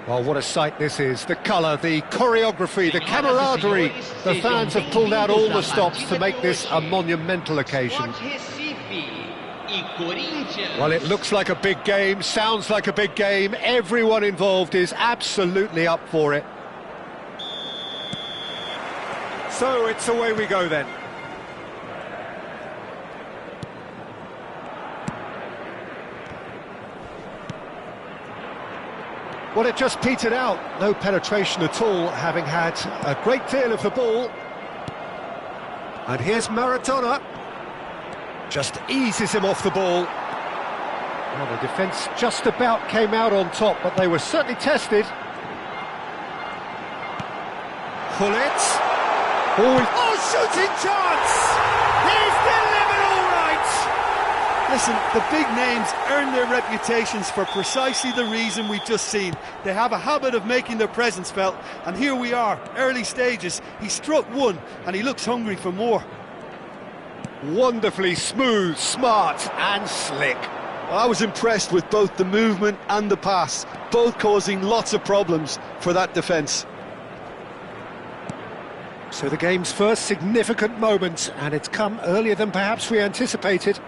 Well, what a sight this is. The colour, the choreography, the camaraderie. The fans have pulled out all the stops to make this a monumental occasion. Well, it looks like a big game, sounds like a big game. Everyone involved is absolutely up for it. So it's away we go then. Well, it just petered out. No penetration at all, having had a great deal of the ball. And here's Maradona. Just eases him off the ball. Well, the defence just about came out on top, but they were certainly tested. Gullit. Oh, shooting chance! He's delivered all right! Listen, the big names earn their reputations for precisely the reason we've just seen. They have a habit of making their presence felt, and here we are, early stages. He struck one, and he looks hungry for more. Wonderfully smooth, smart and slick. I was impressed with both the movement and the pass, both causing lots of problems for that defence. So the game's first significant moment, and it's come earlier than perhaps we anticipated.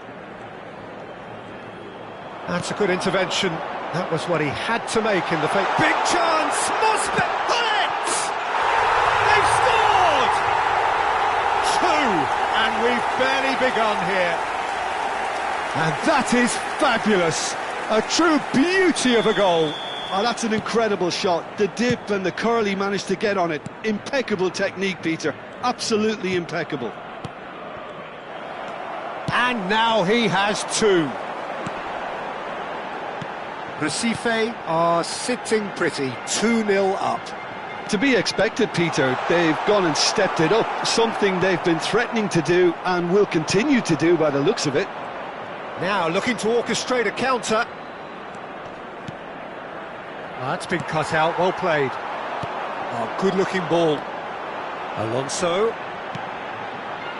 That's a good intervention. That was what he had to make in the fake. Big chance! Mosbe! Gullit! They've scored! Two! And we've barely begun here. And that is fabulous. A true beauty of a goal. Oh, that's an incredible shot. The dip and the curl he managed to get on it. Impeccable technique, Peter. Absolutely impeccable. And now he has two. Recife are sitting pretty, 2-0 up. To be expected, Peter. They've gone and stepped it up. Something they've been threatening to do and will continue to do by the looks of it. Now looking to orchestrate a counter. That's been cut out, well played. Oh, good-looking ball. Alonso.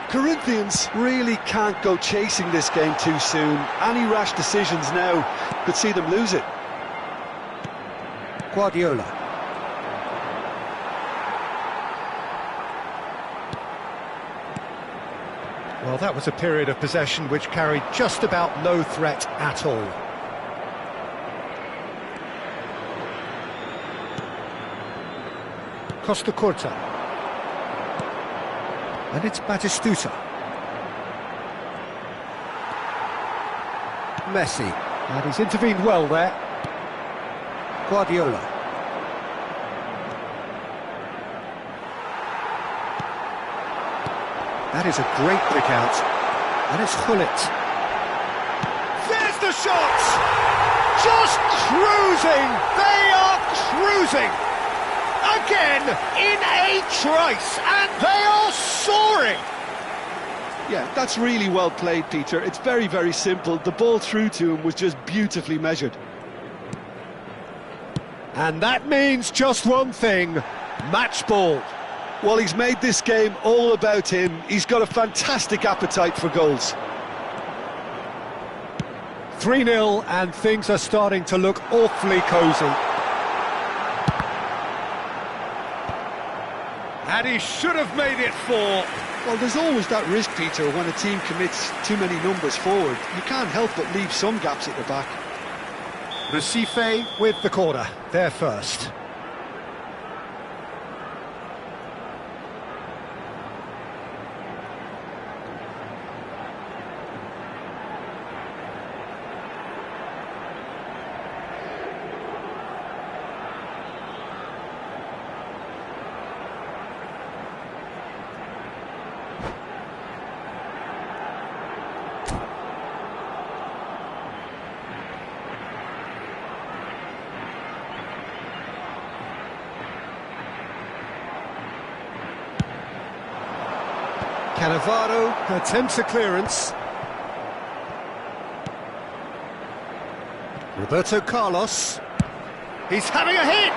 Corinthians really can't go chasing this game too soon. Any rash decisions now could see them lose it. Guardiola. Well, that was a period of possession which carried just about no threat at all. Costa Curta. And it's Batistuta. Messi. And he's intervened well there. Guardiola. That is a great pick out. And it's Gullit. There's the shot! Just cruising! They are cruising! Again, in a trice, and they are soaring! Yeah, that's really well played, Peter. It's very, very simple. The ball through to him was just beautifully measured. And that means just one thing, match ball. Well, he's made this game all about him. He's got a fantastic appetite for goals. 3-0, and things are starting to look awfully cosy. And he should have made it 4. Well, there's always that risk, Peter, when a team commits too many numbers forward. You can't help but leave some gaps at the back. Recife with the corner, they're first. Cannavaro attempts a clearance. Roberto Carlos. He's having a hit!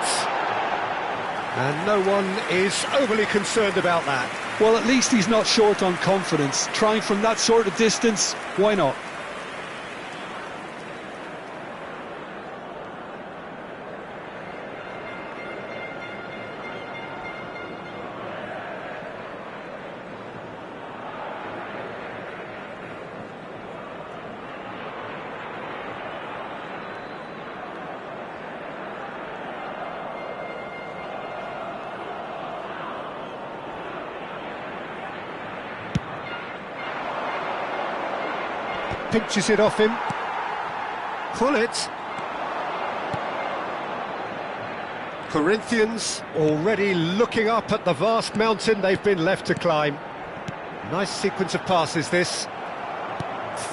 And no one is overly concerned about that. Well, at least he's not short on confidence. Trying from that sort of distance, why not? pinches it off him. Pull it. Corinthians already looking up at the vast mountain they've been left to climb. Nice sequence of passes this.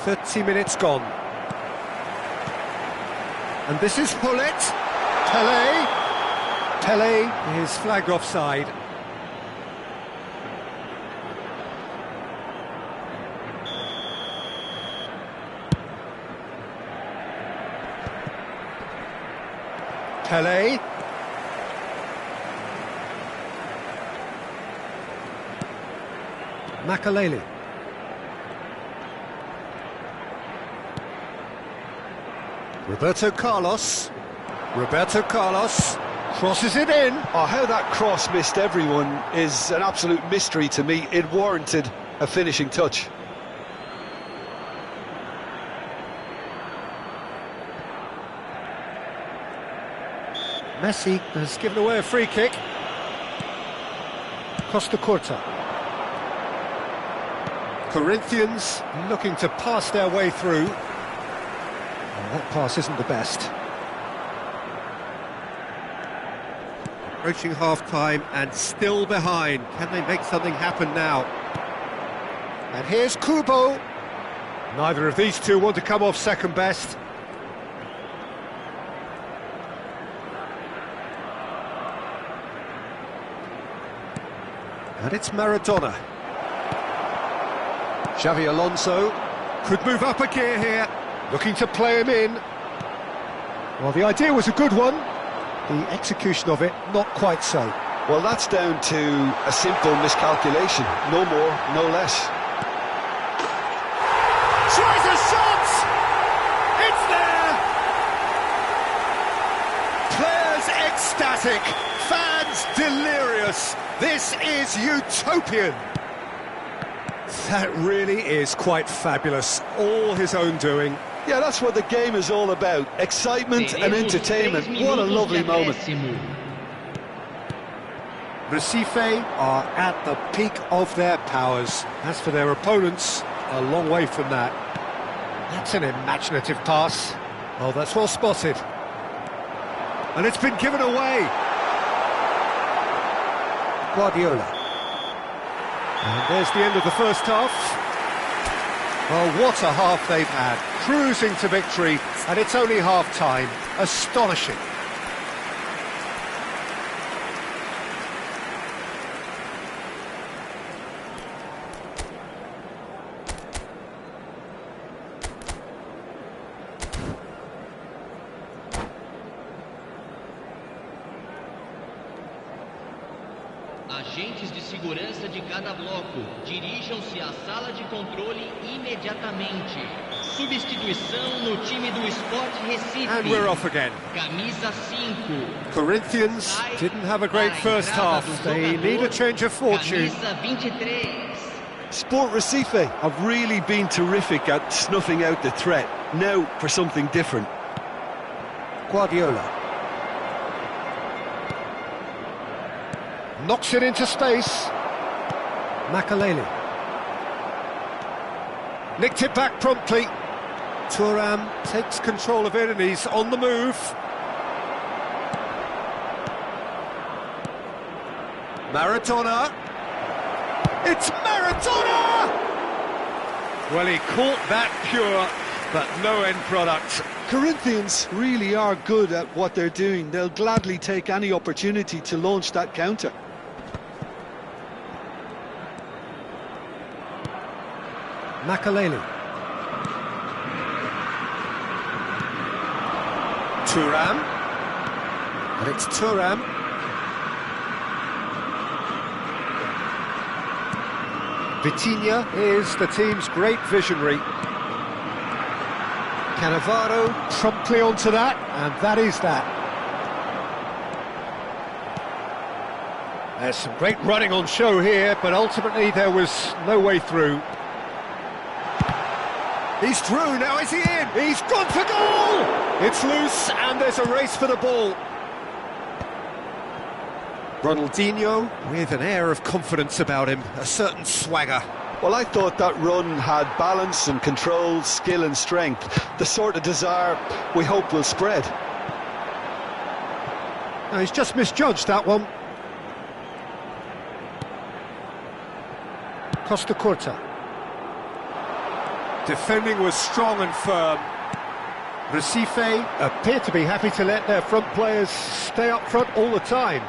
30 minutes gone. And this is Hullet. Pele is flagged offside. Pele. Makaleli. Roberto Carlos crosses it in. Oh, how that cross missed everyone is an absolute mystery to me. It warranted a finishing touch. Messi has given away a free kick. Costa Curta. Corinthians looking to pass their way through. Oh, that pass isn't the best. Approaching half-time and still behind. Can they make something happen now? And here's Kubo. Neither of these two want to come off second best. And it's Maradona. Xavi Alonso could move up a gear here, looking to play him in. Well, the idea was a good one. The execution of it, not quite so. Well, that's down to a simple miscalculation. No more, no less. Tries a shot! It's there! Players ecstatic, fans delirious. This is utopian. That really is quite fabulous. All his own doing. Yeah, that's what the game is all about. Excitement and entertainment. What a lovely moment. Recife are at the peak of their powers. As for their opponents, a long way from that. That's an imaginative pass. Oh, that's well spotted. And it's been given away. Guardiola. And there's the end of the first half. Oh, what a half they've had. Cruising to victory, and it's only half-time. Astonishing. Agentes de segurança de cada bloco, dirijam-se à sala de controle imediatamente. Substituição no time do Sport Recife. And we're off again. Camisa 5. Corinthians didn't have a great first half. They need a change of fortune. Camisa 23. Sport Recife have really been terrific at snuffing out the threat. Now for something different. Guardiola. Knocks it into space. Makaleli. Nicked it back promptly. Thuram takes control of it and he's on the move. Maradona. It's Maradona! Well, he caught that pure, but no end product. Corinthians really are good at what they're doing. They'll gladly take any opportunity to launch that counter. Makaleli. Thuram. And it's Thuram. Vitinha is the team's great visionary. Cannavaro promptly onto that, and that is that. There's some great running on show here, but ultimately there was no way through. He's through, now is he in? He's gone for goal! It's loose, and there's a race for the ball. Ronaldinho with an air of confidence about him, a certain swagger. Well, I thought that run had balance and control, skill and strength. The sort of desire we hope will spread. No, he's just misjudged that one. Costa Curta. Defending was strong and firm. Recife appear to be happy to let their front players stay up front all the time.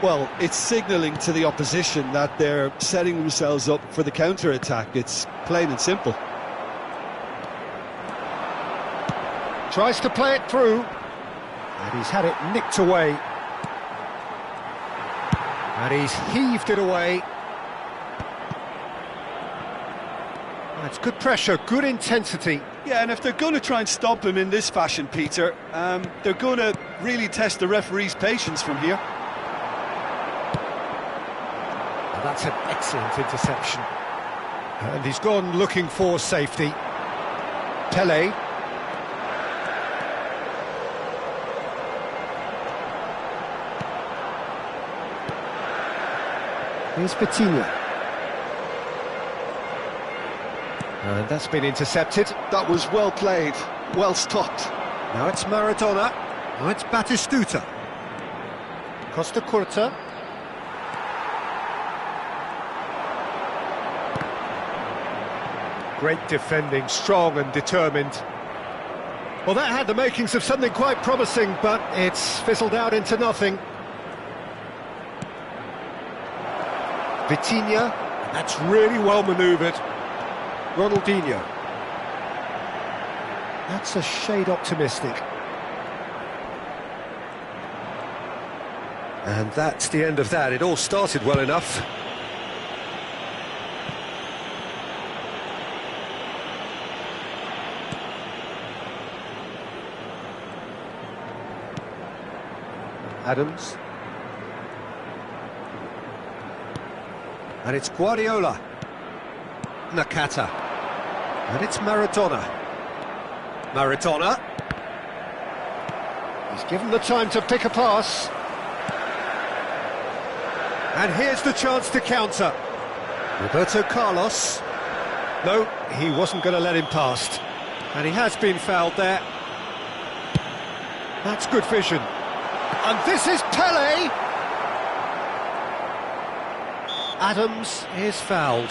Well, it's signalling to the opposition that they're setting themselves up for the counter-attack. It's plain and simple. Tries to play it through, and he's had it nicked away. And he's heaved it away. That's good pressure, good intensity. Yeah, and if they're going to try and stop him in this fashion, Peter, they're going to really test the referee's patience from here. That's an excellent interception. And he's gone looking for safety. Pele. Here's Vitinha. And that's been intercepted. That was well played, well stopped. Now it's Maradona. Now it's Batistuta. Costa Curta. Great defending, strong and determined. Well, that had the makings of something quite promising, but it's fizzled out into nothing. Vitinha, that's really well manoeuvred. Ronaldinho. That's a shade optimistic. And that's the end of that. It all started well enough. Adams. And it's Guardiola. Nakata. And it's Maradona. Maradona. He's given the time to pick a pass. And here's the chance to counter. Roberto Carlos. No, he wasn't going to let him past. And he has been fouled there. That's good vision. And this is Pele. Adams is fouled.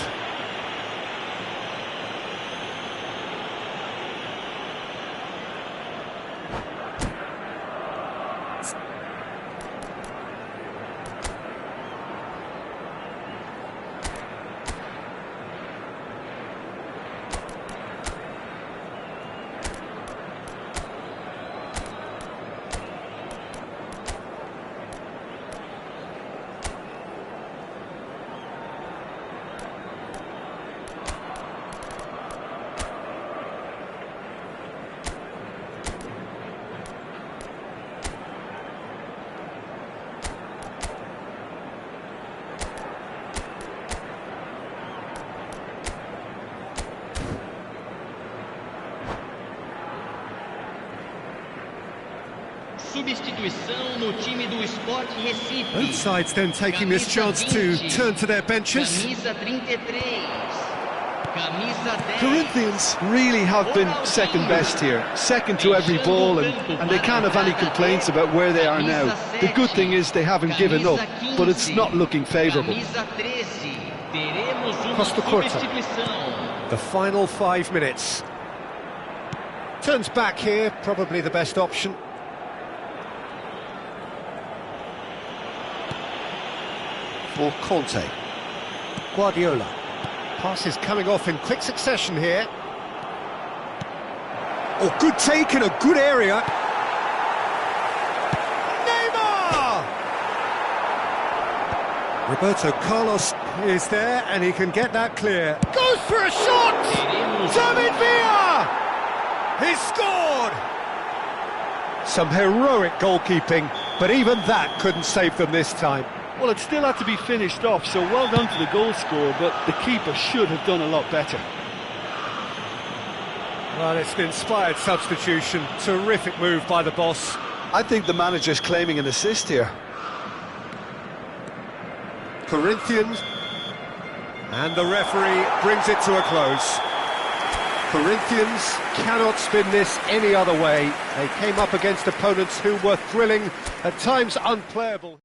Substituição no time do Sport Recife. Both sides then taking this chance to turn to their benches. Camisa 33. Camisa 10. Corinthians really have been second best here, second to every ball, and they can't have any complaints about where they are now. The good thing is they haven't given up, but it's not looking favourable. Costa Curta. The final 5 minutes. Turns back here, probably the best option. For Conte. Guardiola. Passes coming off in quick succession here. Oh, good take in a good area. Neymar! Roberto Carlos is there and he can get that clear. Goes for a shot! David Villa! He's scored! Some heroic goalkeeping, but even that couldn't save them this time. Well, it still had to be finished off, so well done to the goal scorer, but the keeper should have done a lot better. Well, it's an inspired substitution. Terrific move by the boss. I think the manager's claiming an assist here. Corinthians. And the referee brings it to a close. Corinthians cannot spin this any other way. They came up against opponents who were thrilling, at times unplayable.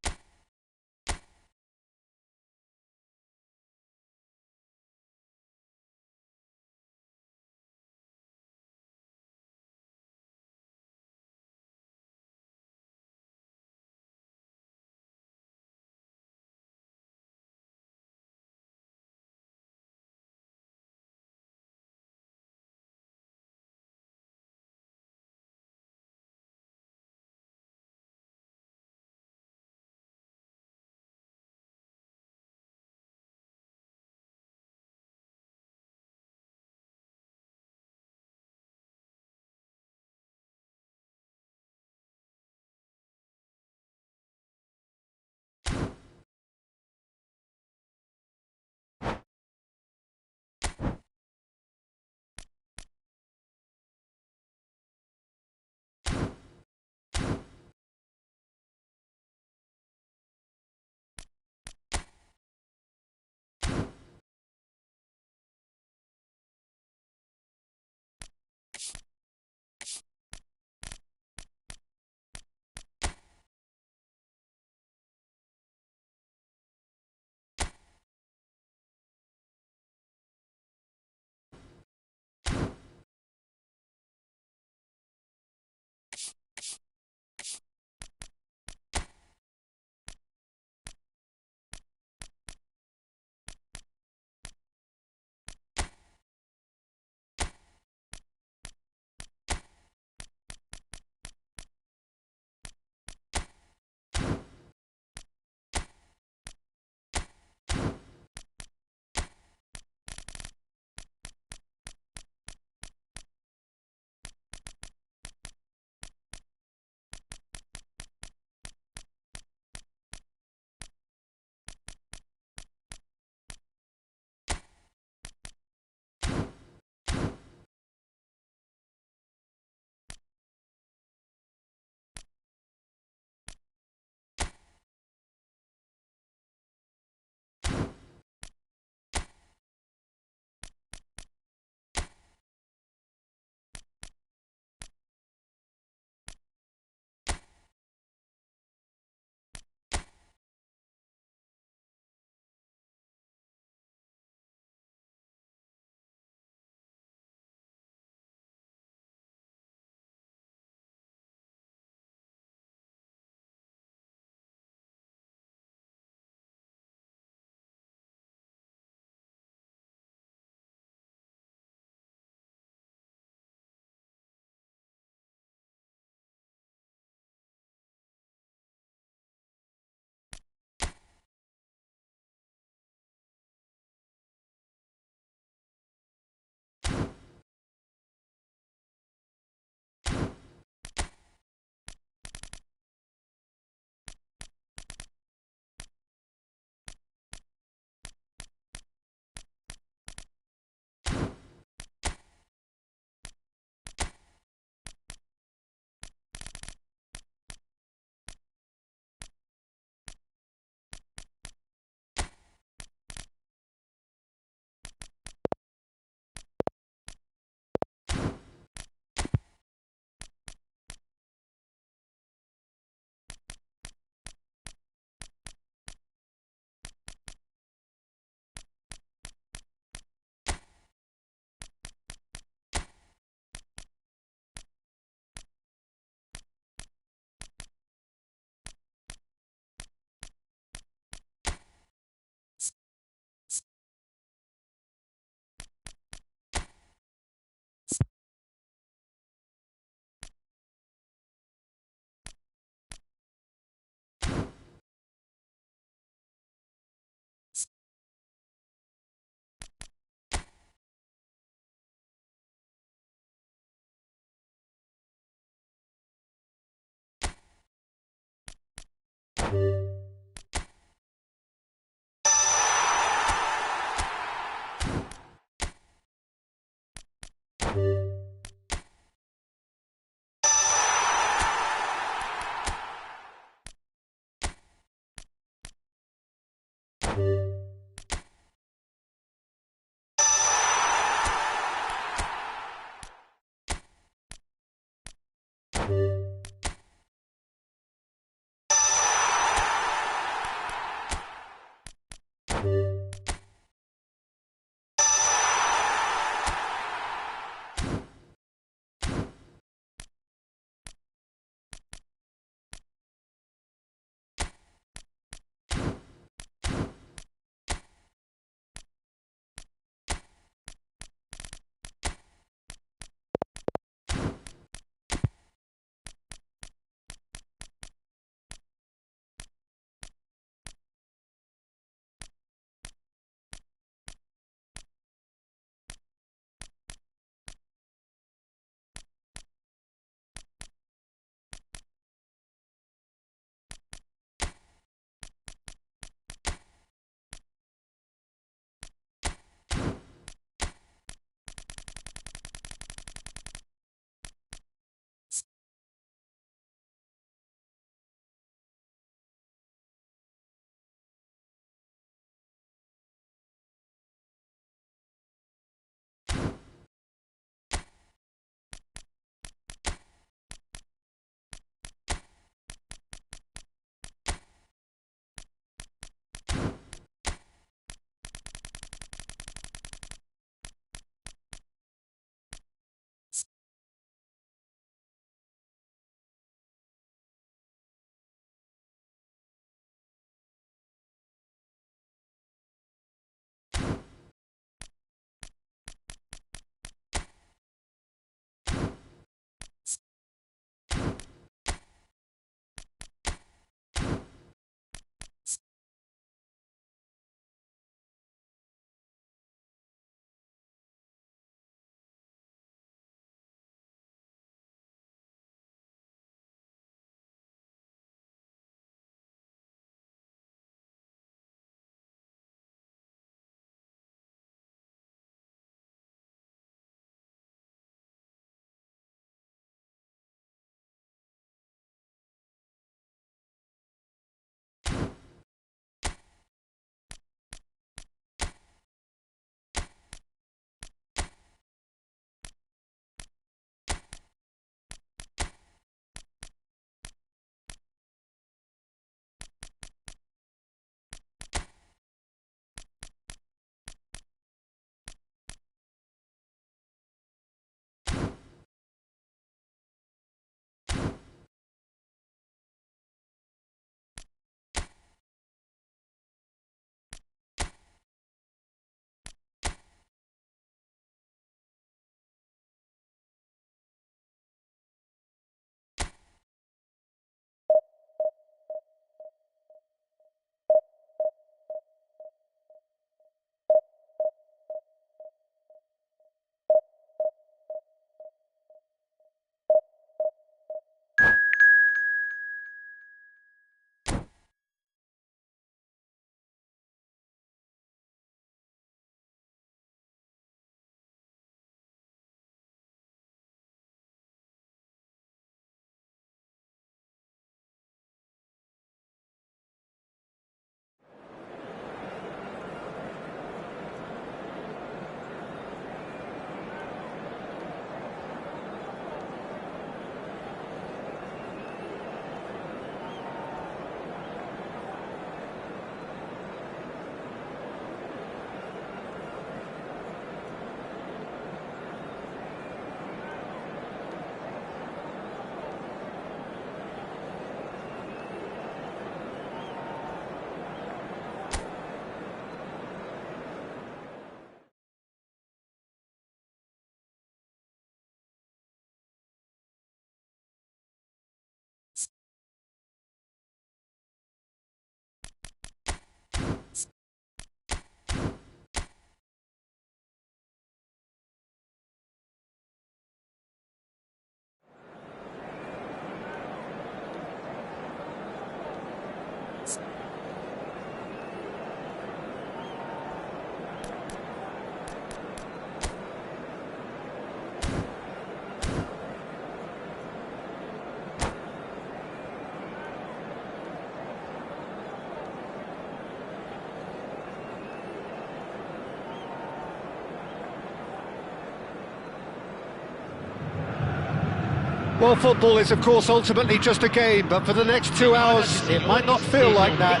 Well, football is, of course, ultimately just a game, but for the next 2 hours, it might not feel like that.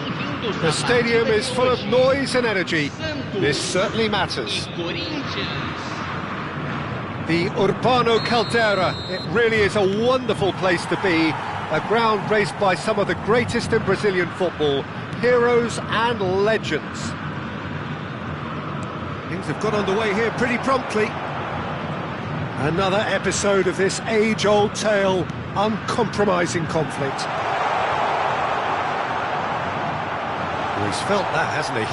The stadium is full of noise and energy. This certainly matters. The Urbano Caldera, it really is a wonderful place to be. A ground graced by some of the greatest in Brazilian football, heroes and legends. Things have got underway here pretty promptly. Another episode of this age-old tale, uncompromising conflict. Well, he's felt that, hasn't he?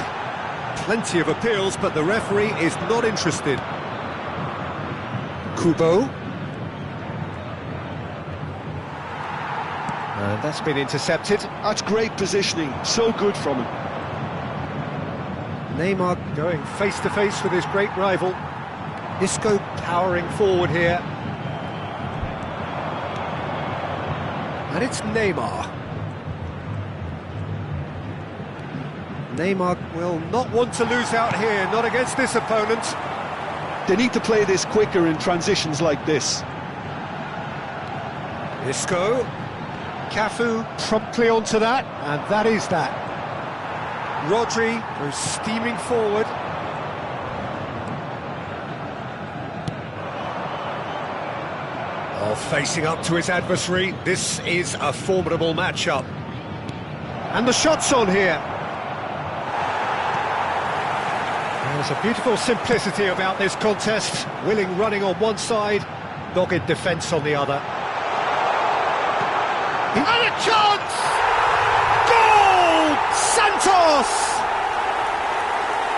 Plenty of appeals, but the referee is not interested. Kubo. And that's been intercepted. That's great positioning, so good from him. Neymar going face-to-face with his great rival. Isco powering forward here. And it's Neymar. Neymar will not want to lose out here, not against this opponent. They need to play this quicker in transitions like this. Isco. Cafu promptly onto that, and that is that. Rodri goes steaming forward. Oh, facing up to his adversary, this is a formidable matchup. And the shot's on here. There's a beautiful simplicity about this contest. Willing running on one side, dogged defence on the other. And a chance! Goal! Santos!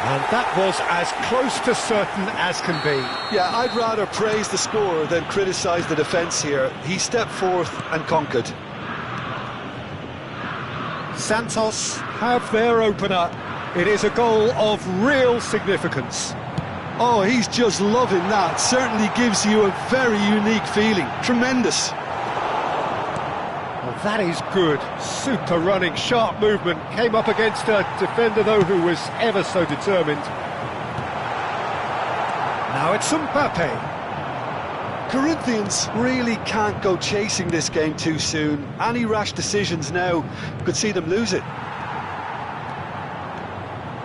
And that was as close to certain as can be. Yeah, I'd rather praise the scorer than criticise the defence here. He stepped forth and conquered. Santos have their opener. It is a goal of real significance. Oh, he's just loving that. Certainly gives you a very unique feeling. Tremendous. Well, that is good. Super running, sharp movement. Came up against a defender, though, who was ever so determined. Now it's Mbappe. Corinthians really can't go chasing this game too soon. Any rash decisions now could see them lose it.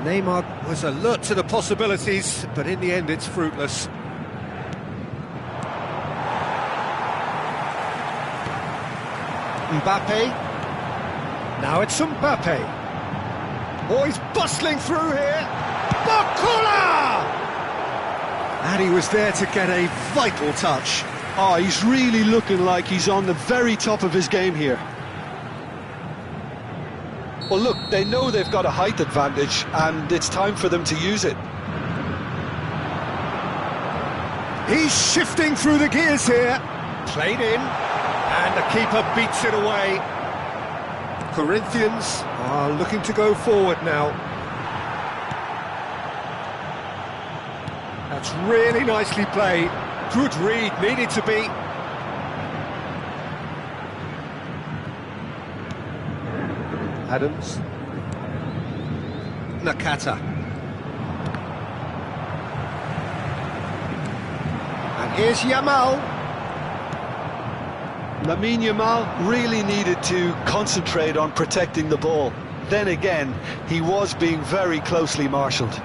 Neymar was alert to the possibilities, but in the end it's fruitless. Mbappe. Now it's Mbappe. Oh, he's bustling through here. Bakula! And he was there to get a vital touch. Oh, he's really looking like he's on the very top of his game here. Well, look, they know they've got a height advantage, and it's time for them to use it. He's shifting through the gears here. Played in, and the keeper beats it away. Corinthians are looking to go forward now. That's really nicely played. Good read, needed to be. Adams. Nakata. And here's Yamal. Lamine Yamal really needed to concentrate on protecting the ball. Then again, he was being very closely marshalled.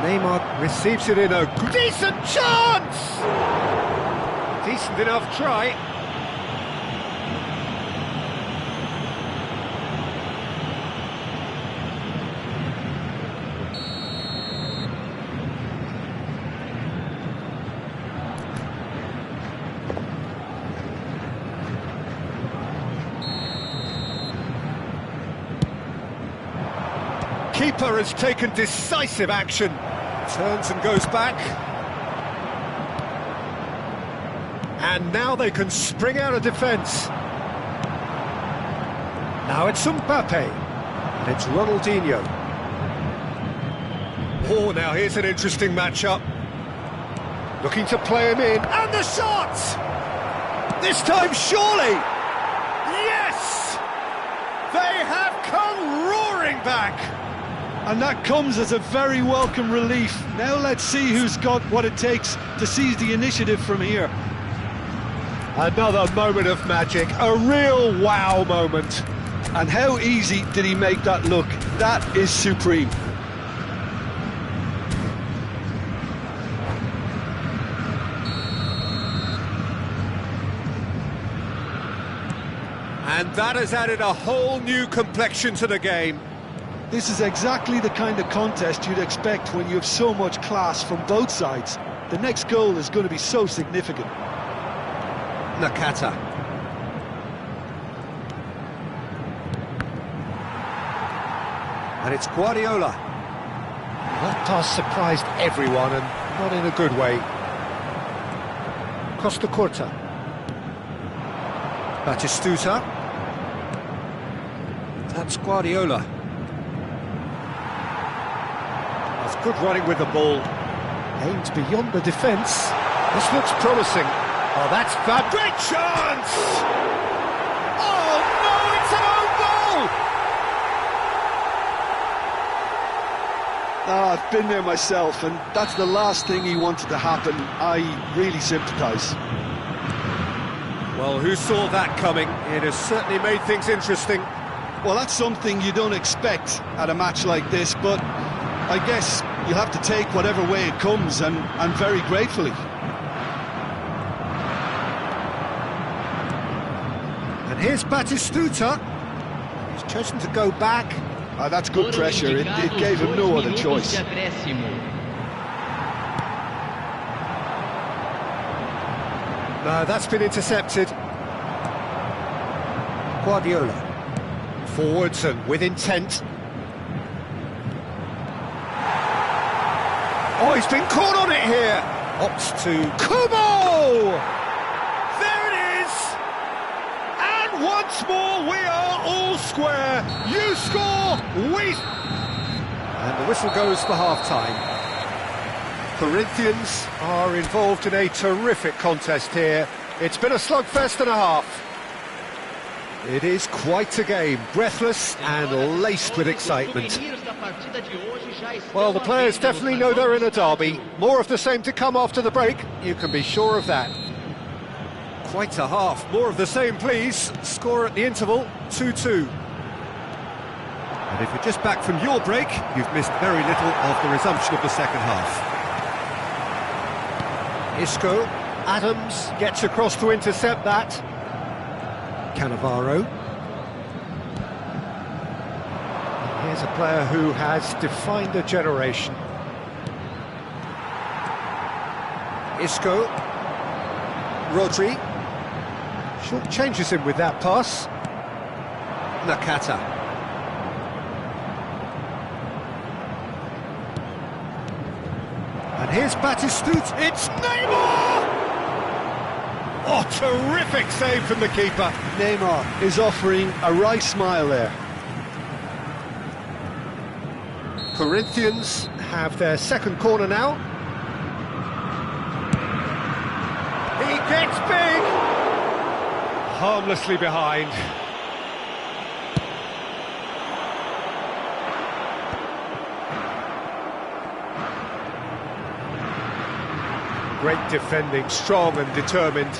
Neymar receives it in a decent chance! Decent enough try. Keeper has taken decisive action. Turns and goes back. And now they can spring out of defence. Now it's Mbappe. And it's Ronaldinho. Oh, now here's an interesting matchup. Looking to play him in. And the shot! This time, surely! Yes! They have come roaring back! And that comes as a very welcome relief. Now let's see who's got what it takes to seize the initiative from here. Another moment of magic, a real wow moment. And how easy did he make that look? That is supreme. And that has added a whole new complexion to the game. This is exactly the kind of contest you'd expect when you have so much class from both sides. The next goal is going to be so significant. Nakata. And it's Guardiola. That pass surprised everyone, and not in a good way. Costa Corta. Batistuta. That's Guardiola. That's good running with the ball. Aimed beyond the defence. This looks promising. Oh, that's bad. Great chance! Oh, no, it's an own goal! I've been there myself, and that's the last thing he wanted to happen. I really sympathise. Well, who saw that coming? It has certainly made things interesting. Well, that's something you don't expect at a match like this, but I guess you'll have to take whatever way it comes, and very gratefully. And here's Batistuta. He's chosen to go back. That's good pressure. It gave him no other choice. No, that's been intercepted. Guardiola. Forwards and with intent. Oh, he's been caught on it here. Opts to Kubo! There it is! And once more we are all square. You score, we... And the whistle goes for half-time. Corinthians are involved in a terrific contest here. It's been a slugfest and a half. It is quite a game, breathless and laced with excitement. Well, the players definitely know they're in a derby. More of the same to come after the break, you can be sure of that. Quite a half. More of the same, please. Score at the interval, 2-2. And if you're just back from your break, you've missed very little of the resumption of the second half. Isco, Adams gets across to intercept that. Cannavaro. And here's a player who has defined a generation. Isco. Rodri. Short changes him with that pass. Nakata. And here's Batistuta. It's Neymar! Oh, terrific save from the keeper. Neymar is offering a right smile there. Corinthians have their second corner now. He gets big! Harmlessly behind. Great defending, strong and determined.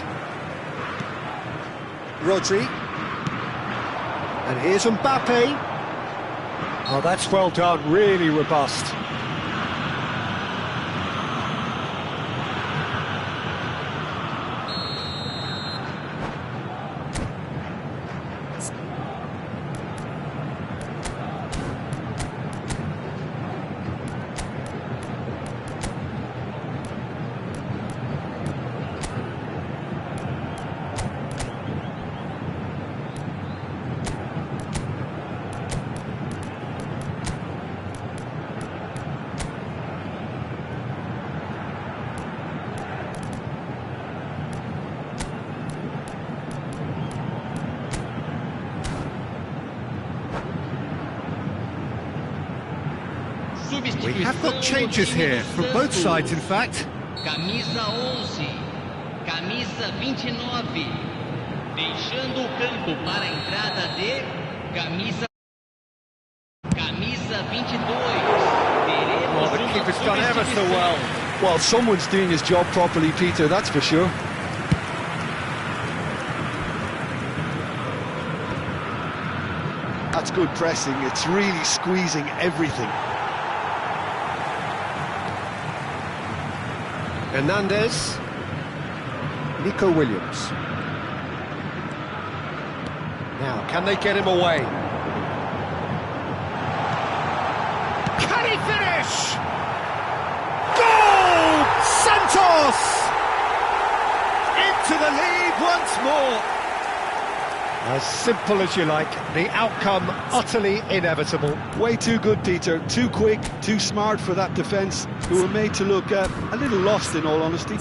Rodri. And here's Mbappe. Oh, that's well done, really robust. We have got changes here, from both sides in fact. Camisa 11, camisa 29, deixando o campo para a entrada de camisa 22. Oh, the keeper's done ever so well. Well, someone's doing his job properly, Peter, that's for sure. That's good pressing. It's really squeezing everything. Hernandez. Nico Williams. Now, can they get him away? Can he finish? Goal! Santos! Into the lead once more. As simple as you like, the outcome utterly inevitable. Way too good, Peter. Too quick, too smart for that defence, who were made to look a little lost, in all honesty.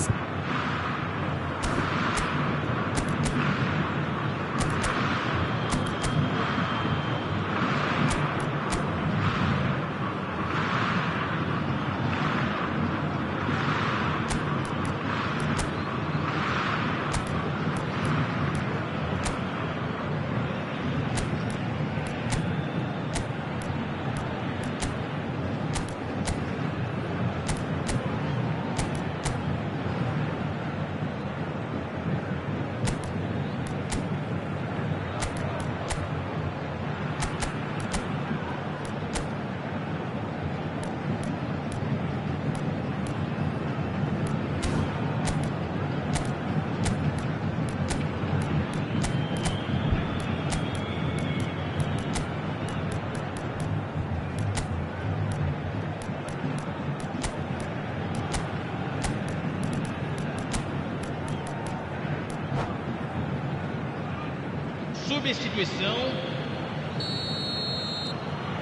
Substituição.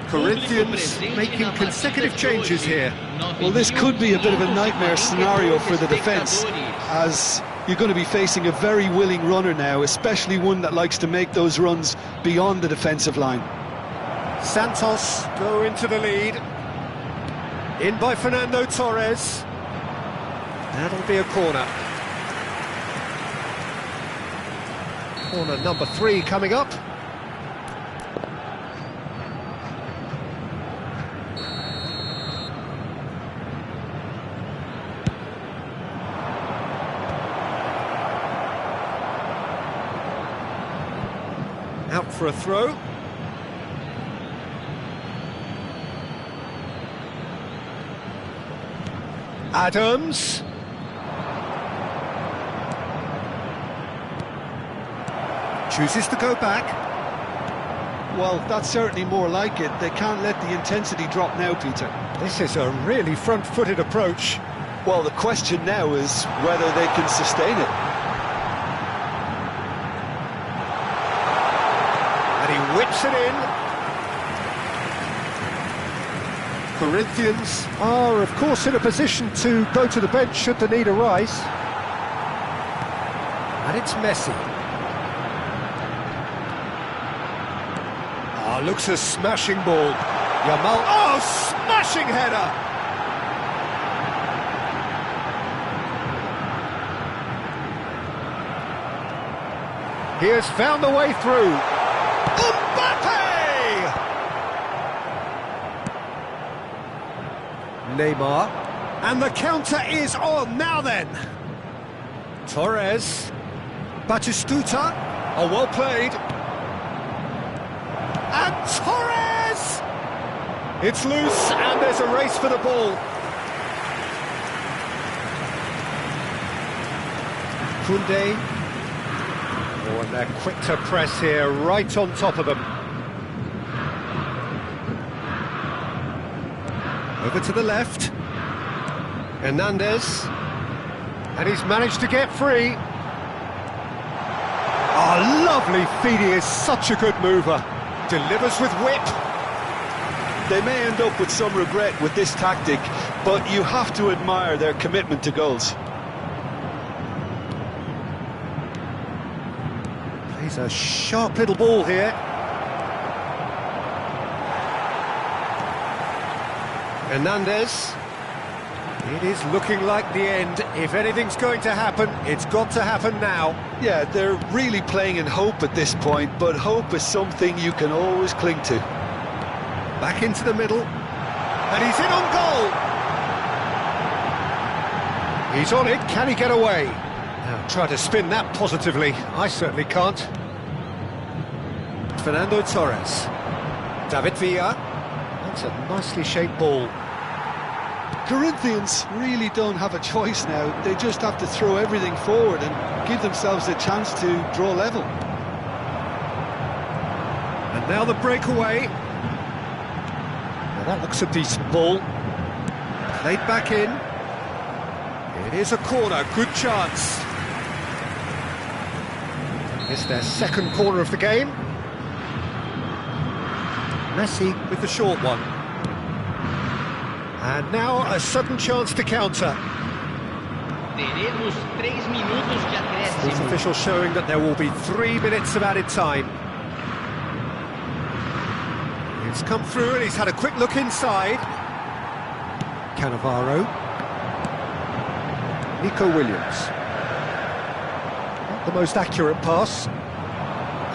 Corinthians making consecutive changes here. Well, this could be a bit of a nightmare scenario for the defence, as you're going to be facing a very willing runner now, especially one that likes to make those runs beyond the defensive line. Santos go into the lead. In by Fernando Torres. That'll be a corner. Corner number 3 coming up. Out for a throw. Adams. Chooses to go back. Well, that's certainly more like it. They can't let the intensity drop now, Peter. This is a really front-footed approach. Well, the question now is whether they can sustain it. And he whips it in. Corinthians are, of course, in a position to go to the bench should the need arise. And it's Messi. Oh, looks a smashing ball. Yamal. Oh, smashing header! He has found the way through. Mbappe! Neymar. And the counter is on. Now then. Torres. Batistuta. Oh, well played. And Torres! It's loose, and there's a race for the ball. Koundé. Oh, and they're quick to press here, right on top of them. Over to the left. Hernandez. And he's managed to get free. Oh, lovely feed. He is such a good mover. Delivers with whip. They may end up with some regret with this tactic, but you have to admire their commitment to goals. Plays a sharp little ball here. Hernandez. It is looking like the end. If anything's going to happen, it's got to happen now. Yeah, they're really playing in hope at this point, but hope is something you can always cling to. Back into the middle. And he's in on goal. He's on it. Can he get away? Now try to spin that positively. I certainly can't. Fernando Torres. David Villa. That's a nicely shaped ball. Corinthians really don't have a choice now. They just have to throw everything forward and give themselves a chance to draw level. And now the breakaway. Now that looks a decent ball. Played back in. It is a corner, good chance. It's their second corner of the game. Messi with the short one. And now a sudden chance to counter. Teremos 3 minutos de Sports acréscimo. official showing that there will be 3 minutes of added time. It's come through and he's had a quick look inside. Cannavaro. Nico Williams. Not the most accurate pass.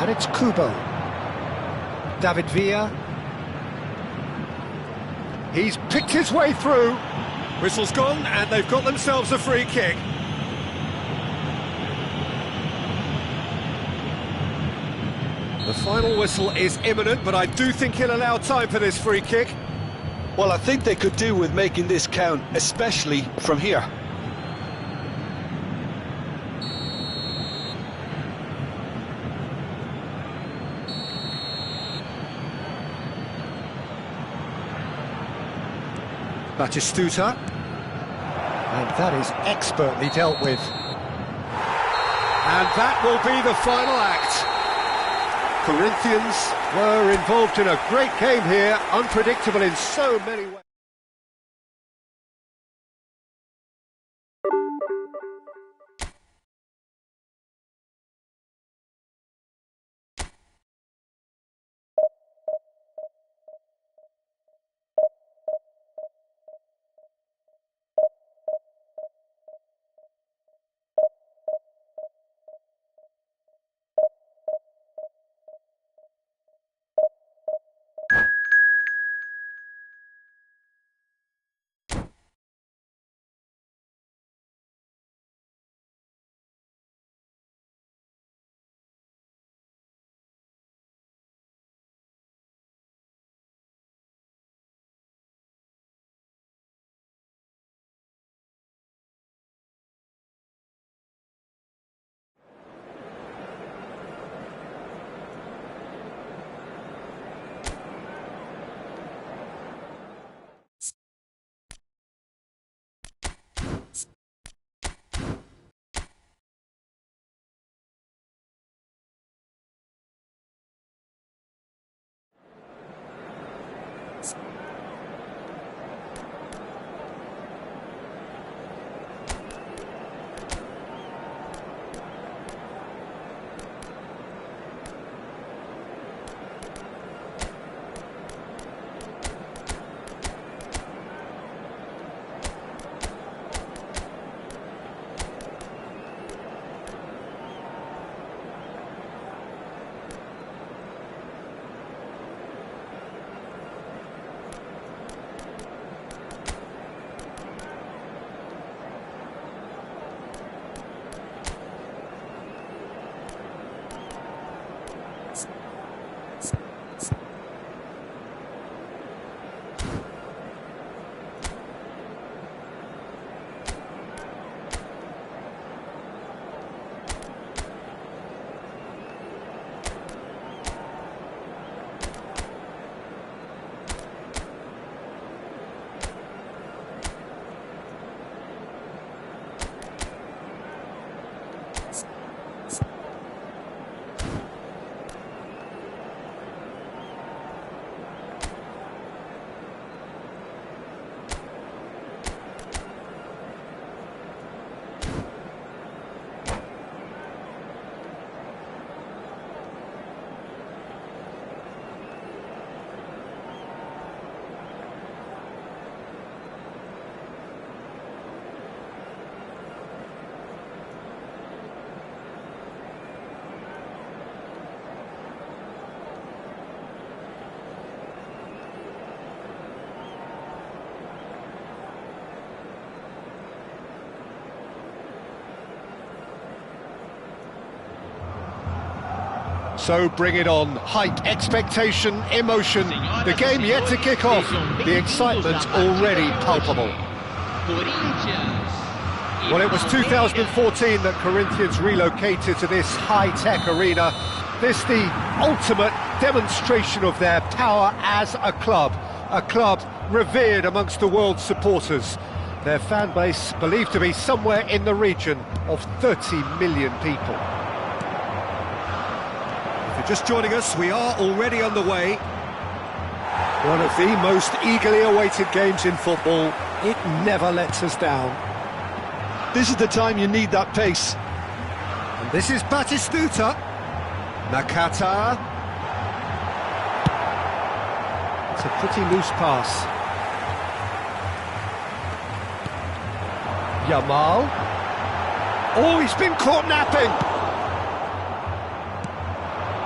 And it's Kubo. David Villa. He's picked his way through. Whistle's gone and they've got themselves a free kick. The final whistle is imminent, but I do think he'll allow time for this free kick. Well, I think they could do with making this count, especially from here. Batistuta. And that is expertly dealt with. And that will be the final act. Corinthians were involved in a great game here, unpredictable in so many ways. So bring it on. Hype, expectation, emotion. The game yet to kick off. The excitement already palpable. Well, it was 2014 that Corinthians relocated to this high-tech arena. This the ultimate demonstration of their power as a club revered amongst the world's supporters. Their fan base believed to be somewhere in the region of 30 million people. If you're just joining us, we are already on the way. One of the most eagerly awaited games in football. It never lets us down. This is the time you need that pace. And this is Batistuta. Nakata. It's a pretty loose pass. Yamal. Oh, he's been caught napping.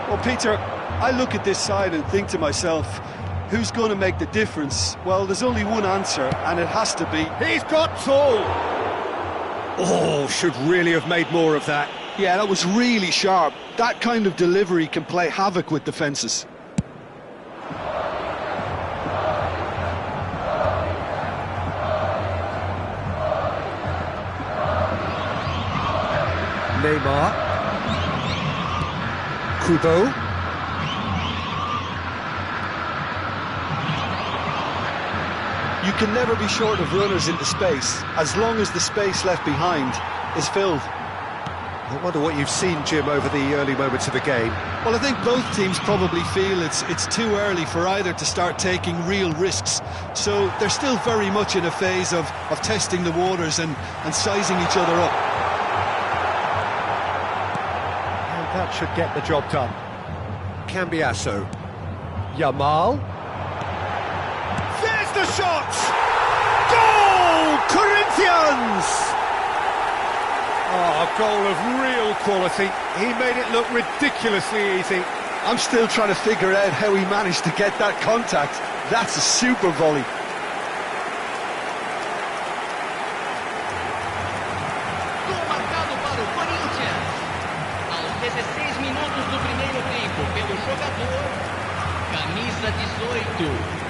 Well, Peter, I look at this side and think to myself, who's going to make the difference? Well, there's only one answer, and it has to be... He's got tall. Oh, should really have made more of that. Yeah, that was really sharp. That kind of delivery can play havoc with defences. Neymar. Kubo. You can never be short of runners into space, as long as the space left behind is filled. I wonder what you've seen, Jim, over the early moments of the game. Well, I think both teams probably feel it's too early for either to start taking real risks. So they're still very much in a phase of testing the waters and sizing each other up. And that should get the job done. Cambiasso. Yamal. There's the shot! Goal! Corinthians! Oh, a goal of real quality. He made it look ridiculously easy. I'm still trying to figure out how he managed to get that contact. That's a super volley. Gol marcado para o Corinthians. Aos 16 minutos do primeiro tempo, pelo jogador, camisa 18.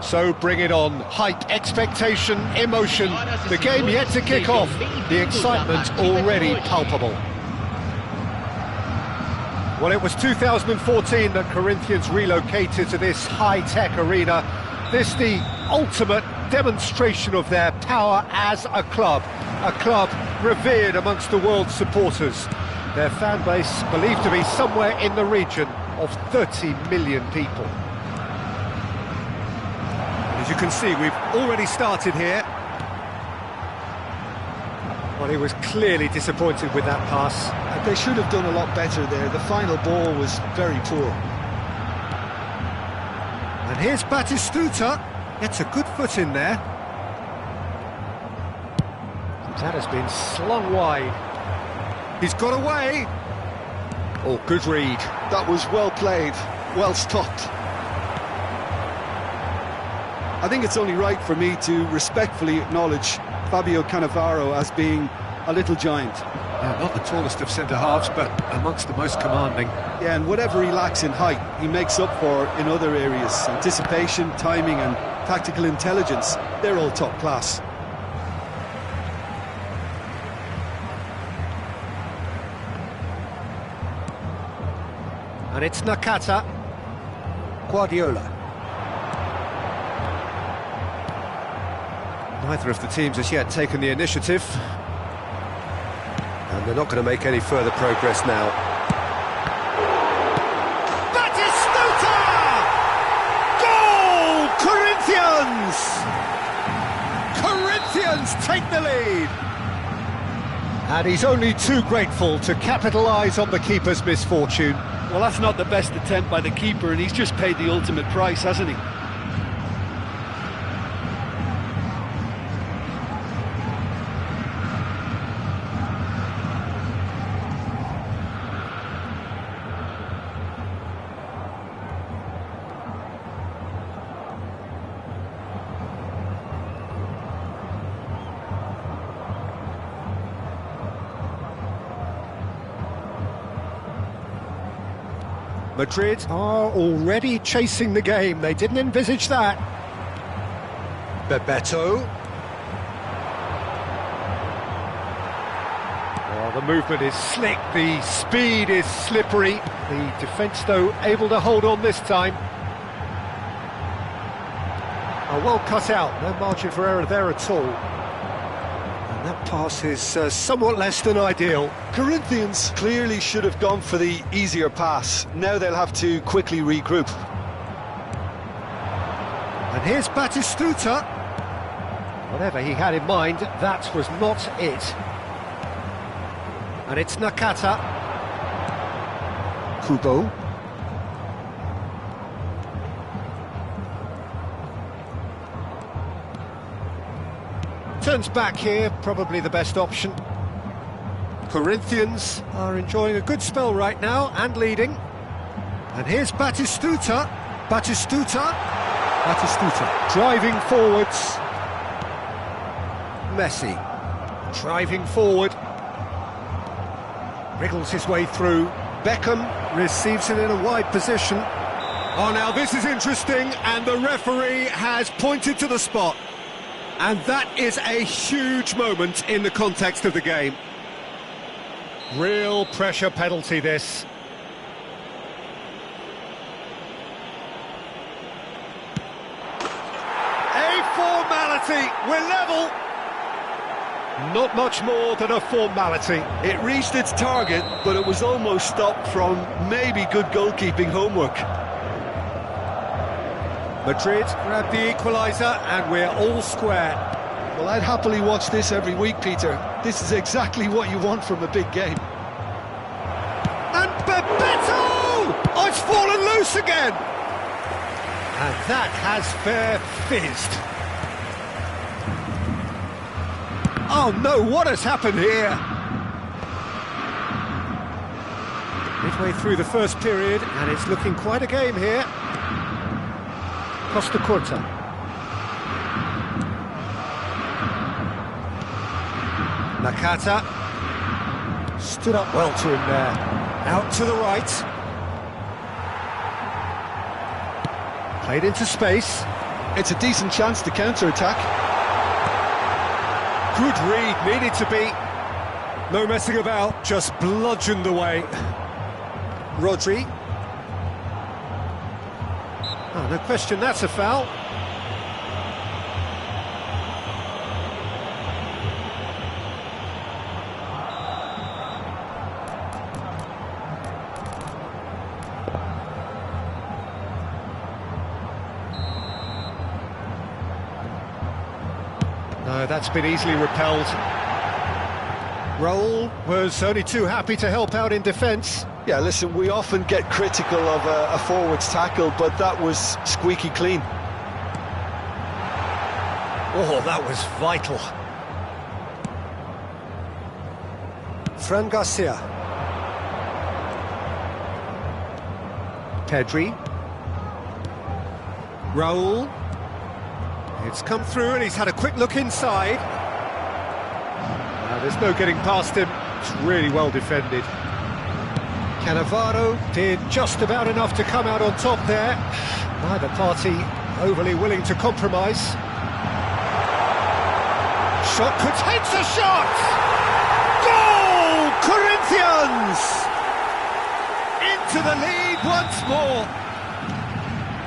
So bring it on. Hype, expectation, emotion. The game yet to kick off. The excitement already palpable. Well, it was 2014 that Corinthians relocated to this high-tech arena. This the ultimate demonstration of their power as a club revered amongst the world's supporters. Their fan base believed to be somewhere in the region of 30 million people. As you can see, we've already started here. Well, he was clearly disappointed with that pass. They should have done a lot better there. The final ball was very poor. And here's Batistuta. Gets a good foot in there. That has been slung wide. He's got away. Oh, good read. That was well played, well stopped. I think it's only right for me to respectfully acknowledge Fabio Cannavaro as being a little giant. Yeah, not the tallest of centre-halves, but amongst the most commanding. Yeah, and whatever he lacks in height, he makes up for in other areas. Anticipation, timing and tactical intelligence, they're all top class. And it's Nakata. Guardiola. Neither of the teams has yet taken the initiative. And they're not going to make any further progress now. Batistuta! Goal! Corinthians! Corinthians take the lead! And he's only too grateful to capitalise on the keeper's misfortune. Well, that's not the best attempt by the keeper, and he's just paid the ultimate price, hasn't he? Madrid are already chasing the game. They didn't envisage that. Bebeto. Oh, the movement is slick, the speed is slippery. The defence, though, able to hold on this time. Oh, well cut out, no margin for error there at all. And that pass is somewhat less than ideal. Corinthians clearly should have gone for the easier pass. Now they'll have to quickly regroup. And here's Batistuta. Whatever he had in mind, that was not it. And it's Nakata. Kubo. Turns back here, probably the best option. Corinthians are enjoying a good spell right now and leading. And here's Batistuta. Batistuta driving forwards. Messi driving forward. Wriggles his way through. Beckham receives it in a wide position. Oh, now this is interesting, and the referee has pointed to the spot. And that is a huge moment in the context of the game. Real pressure penalty, this. A formality, we're level. Not much more than a formality. It reached its target, but it was almost stopped from maybe good goalkeeping homework. Madrid grabbed the equaliser, and we're all square. Well, I'd happily watch this every week, Peter. This is exactly what you want from a big game. And Bebeto! Oh, it's fallen loose again! And that has fair fizzed. Oh no, what has happened here? Midway through the first period, and it's looking quite a game here. Costa Curta. Nakata stood up well to him there. Out to the right. Played into space. It's a decent chance to counter-attack. Good read, needed to be. No messing about, just bludgeoned away. Rodri. Oh, no question, that's a foul. No, that's been easily repelled. Raul was only too happy to help out in defence. Yeah, listen, we often get critical of a forward's tackle, but that was squeaky clean. Oh, that was vital. Fran Garcia. Pedri. Raul. It's come through and he's had a quick look inside. There's no getting past him. It's really well defended. Cannavaro did just about enough to come out on top there. Neither party overly willing to compromise. Shot, takes a shot! Goal! Corinthians! Into the lead once more.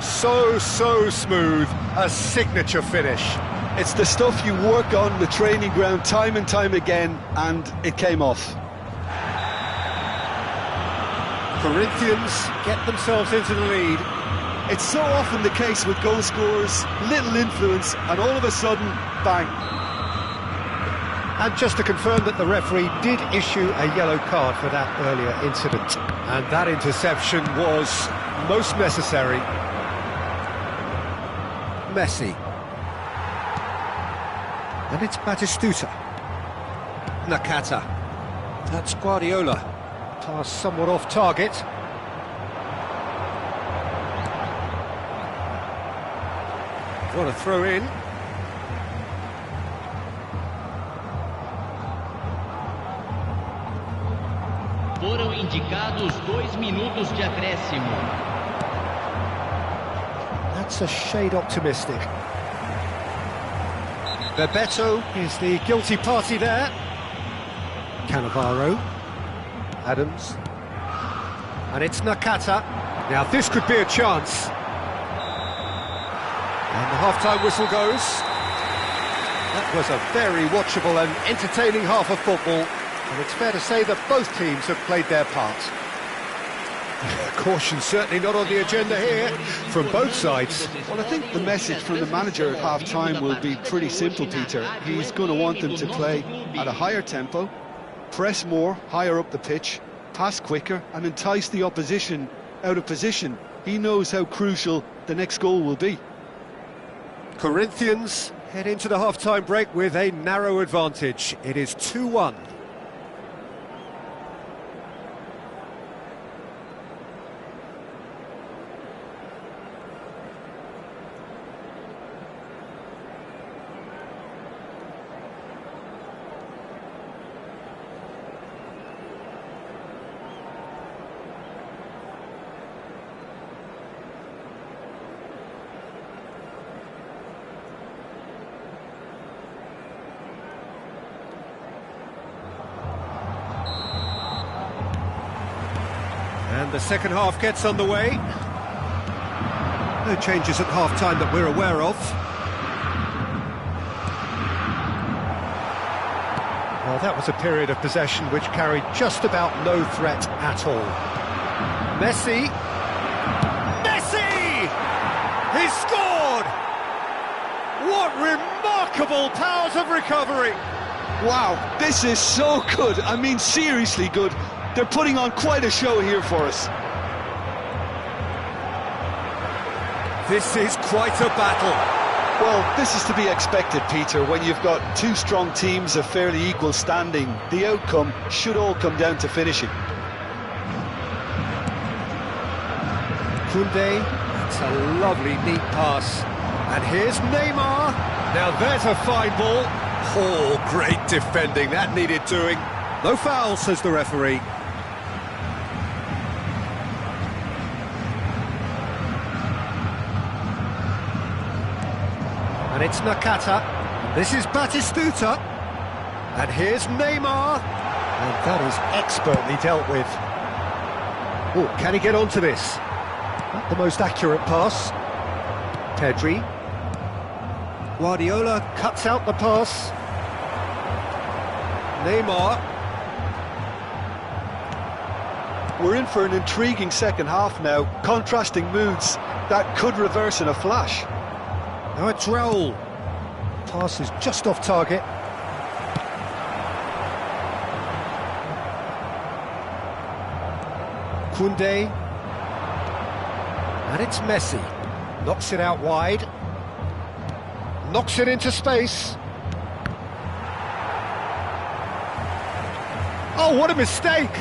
So smooth. A signature finish. It's the stuff you work on the training ground time and time again, and it came off. Corinthians get themselves into the lead. It's so often the case with goal scorers, little influence, and all of a sudden, bang. And just to confirm that the referee did issue a yellow card for that earlier incident. And that interception was most necessary. Messi. And it's Batistuta. Nakata. That's Guardiola. Pass somewhat off target. What a throw in. Foram indicados 2 minutos de acréscimo. That's a shade optimistic. Bebeto is the guilty party there. Cannavaro. Adams. And it's Nakata. Now this could be a chance. And the half-time whistle goes. That was a very watchable and entertaining half of football. And it's fair to say that both teams have played their part. Caution certainly not on the agenda here from both sides. Well, I think the message from the manager at half-time will be pretty simple, Peter. He's going to want them to play at a higher tempo, press more, higher up the pitch, pass quicker, and entice the opposition out of position. He knows how crucial the next goal will be. Corinthians head into the half-time break with a narrow advantage. It is 2-1. And the second half gets underway. No changes at half-time that we're aware of. Well, that was a period of possession which carried just about no threat at all. Messi! Messi! He's scored! What remarkable powers of recovery! Wow, this is so good. I mean, seriously good. They're putting on quite a show here for us. This is quite a battle. Well, this is to be expected, Peter. When you've got two strong teams of fairly equal standing, the outcome should all come down to finishing. Koundé, that's a lovely, neat pass. And here's Neymar. Now there's a fine ball. Oh, great defending. That needed doing. No foul, says the referee. And it's Nakata. This is Batistuta. And here's Neymar. And that is expertly dealt with. Oh, can he get onto this? Not the most accurate pass. Pedri. Guardiola cuts out the pass. Neymar. We're in for an intriguing second half now. Contrasting moods that could reverse in a flash. Now it's Raul. Pass is just off target. Koundé. And it's Messi. Knocks it out wide. Knocks it into space. Oh, what a mistake!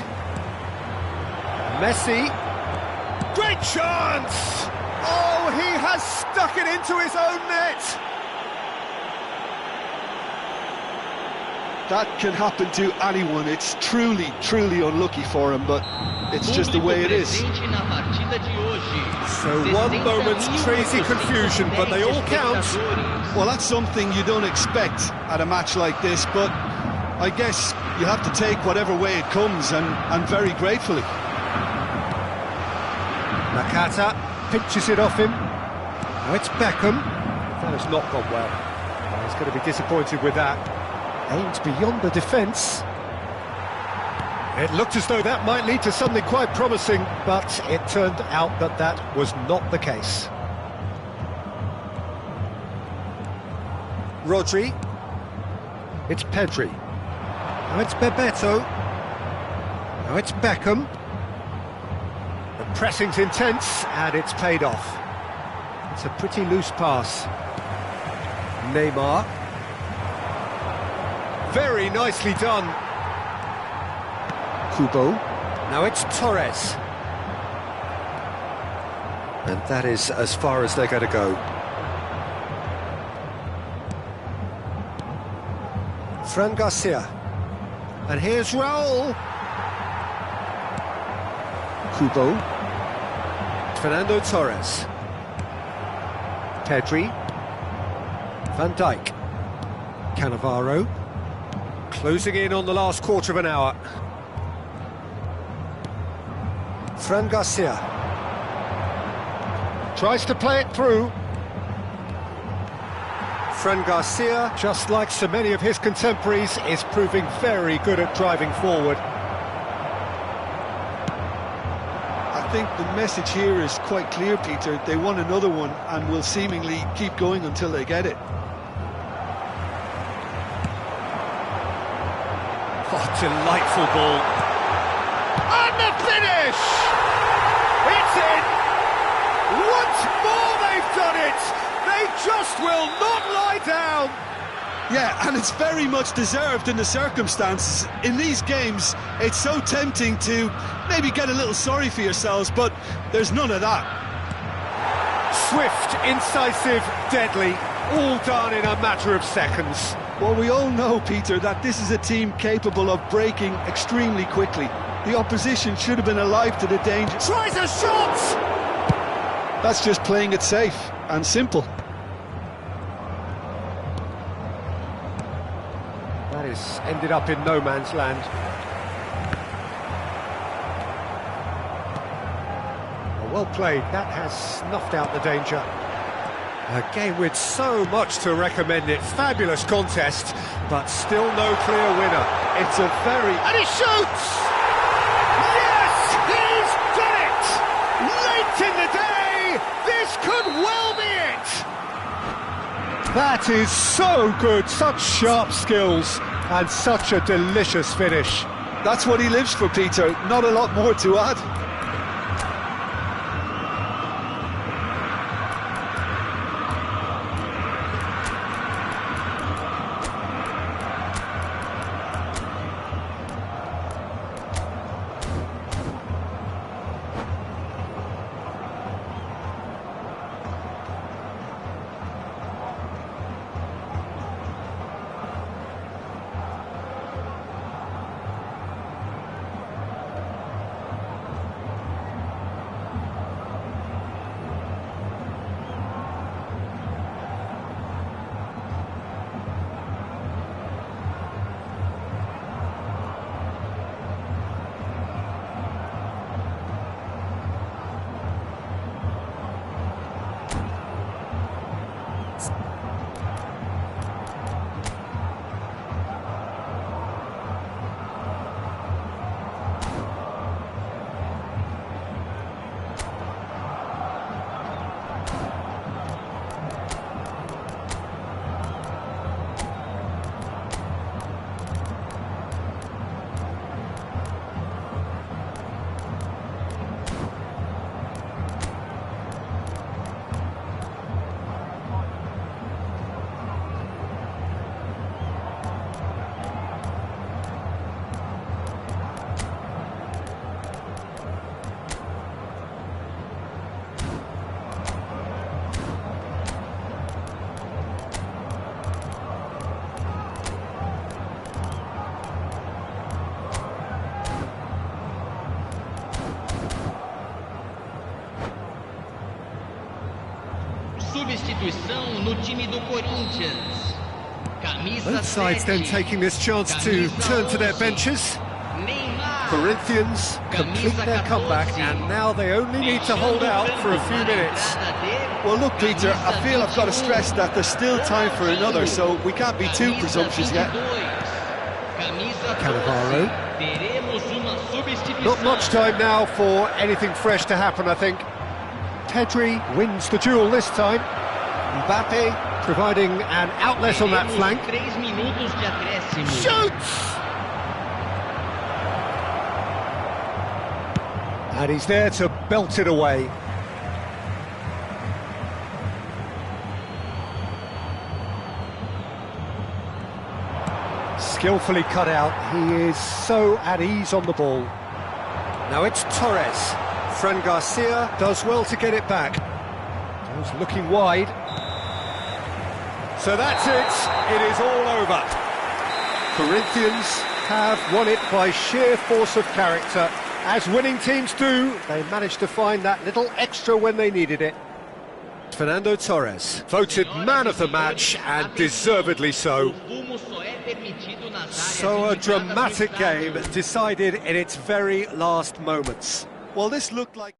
Messi. Great chance! Oh, he has stuck it into his own net! That can happen to anyone. It's truly, truly unlucky for him, but it's just the way it is. So one moment's crazy confusion, but they all count. Well, that's something you don't expect at a match like this, but I guess you have to take whatever way it comes, and very gratefully. Nakata pinches it off him. Now it's Beckham. That has not gone well. He's going to be disappointed with that. Aimed beyond the defence. It looked as though that might lead to something quite promising, but it turned out that that was not the case. Rodri. It's Pedri. Now it's Bebeto. Now it's Beckham. The pressing's intense, and it's paid off. It's a pretty loose pass. Neymar. Very nicely done. Kubo. Now it's Torres. And that is as far as they're going to go. Fran Garcia. And here's Raul. Kubo. Fernando Torres. Pedri. Van Dijk. Cannavaro. Closing in on the last quarter of an hour. Fran Garcia. Tries to play it through. Fran Garcia, just like so many of his contemporaries, is proving very good at driving forward. I think the message here is quite clear, Peter. They want another one and will seemingly keep going until they get it. Oh, delightful ball. And the finish! It's in! Once more they've done it! They just will not lie down! Yeah, and it's very much deserved in the circumstances. In these games, it's so tempting to maybe get a little sorry for yourselves, but there's none of that. Swift, incisive, deadly, all done in a matter of seconds. Well, we all know, Peter, that this is a team capable of breaking extremely quickly. The opposition should have been alive to the danger. Tries a shot! That's just playing it safe and simple. That has ended up in no man's land. Well played, that has snuffed out the danger. A game with so much to recommend it. Fabulous contest, but still no clear winner. It's a very... And he shoots! Yes, he's done it! Late in the day, this could well be it! That is so good, such sharp skills, and such a delicious finish. That's what he lives for, Peter. Not a lot more to add. substituição no time do Corinthians. Camisa Both sides then 7. taking this chance to turn to their benches. Neymar. Corinthians complete their comeback, and now they only need to hold out for a few minutes. Well, look, Peter, I feel I've got to stress that there's still time for another, so we can't be too presumptuous yet. Cannavaro. Not much time now for anything fresh to happen, I think. Pedri wins the duel this time. Mbappe providing an outlet on that flank. Shoots! And he's there to belt it away. Skillfully cut out. He is so at ease on the ball. Now it's Torres. Fran Garcia does well to get it back. Goes looking wide. So that's it. It is all over. Corinthians have won it by sheer force of character. As winning teams do, they managed to find that little extra when they needed it. Fernando Torres, voted man of the match, and deservedly so. So a dramatic game decided in its very last moments. Well, this looked like...